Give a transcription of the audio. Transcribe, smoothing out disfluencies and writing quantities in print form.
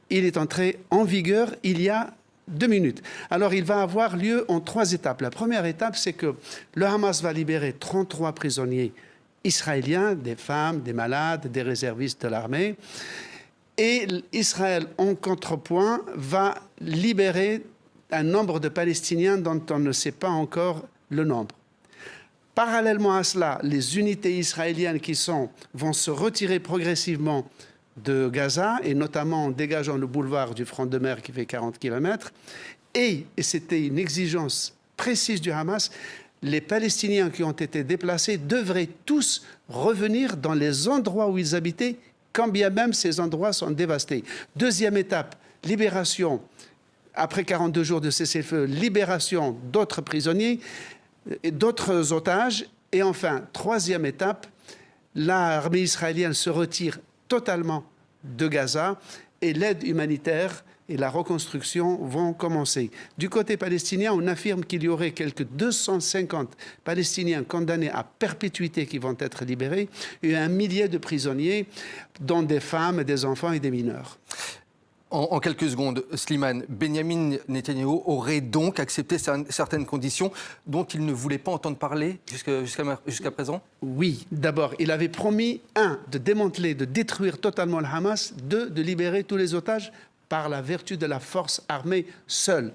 il est entré en vigueur il y a 2 minutes. Alors, il va avoir lieu en 3 étapes. La première étape, c'est que le Hamas va libérer 33 prisonniers israéliens, des femmes, des malades, des réservistes de l'armée. Et Israël, en contrepoint, va libérer un nombre de Palestiniens dont on ne sait pas encore le nombre. Parallèlement à cela, les unités israéliennes vont se retirer progressivement de Gaza, et notamment en dégageant le boulevard du front de mer qui fait 40 km. Et c'était une exigence précise du Hamas, les Palestiniens qui ont été déplacés devraient tous revenir dans les endroits où ils habitaient, quand bien même ces endroits sont dévastés. Deuxième étape, libération, après 42 jours de cessez-le-feu, libération d'autres prisonniers, d'autres otages. Et enfin, troisième étape, l'armée israélienne se retire totalement de Gaza et l'aide humanitaire et la reconstruction vont commencer. Du côté palestinien, on affirme qu'il y aurait quelques 250 Palestiniens condamnés à perpétuité qui vont être libérés et 1 millier de prisonniers, dont des femmes, des enfants et des mineurs. En quelques secondes, Slimane, Benyamin Netanyahou aurait donc accepté certaines conditions dont il ne voulait pas entendre parler jusqu'à présent? Oui, d'abord, il avait promis, 1, de démanteler, de détruire totalement le Hamas, 2, de libérer tous les otages par la vertu de la force armée seule.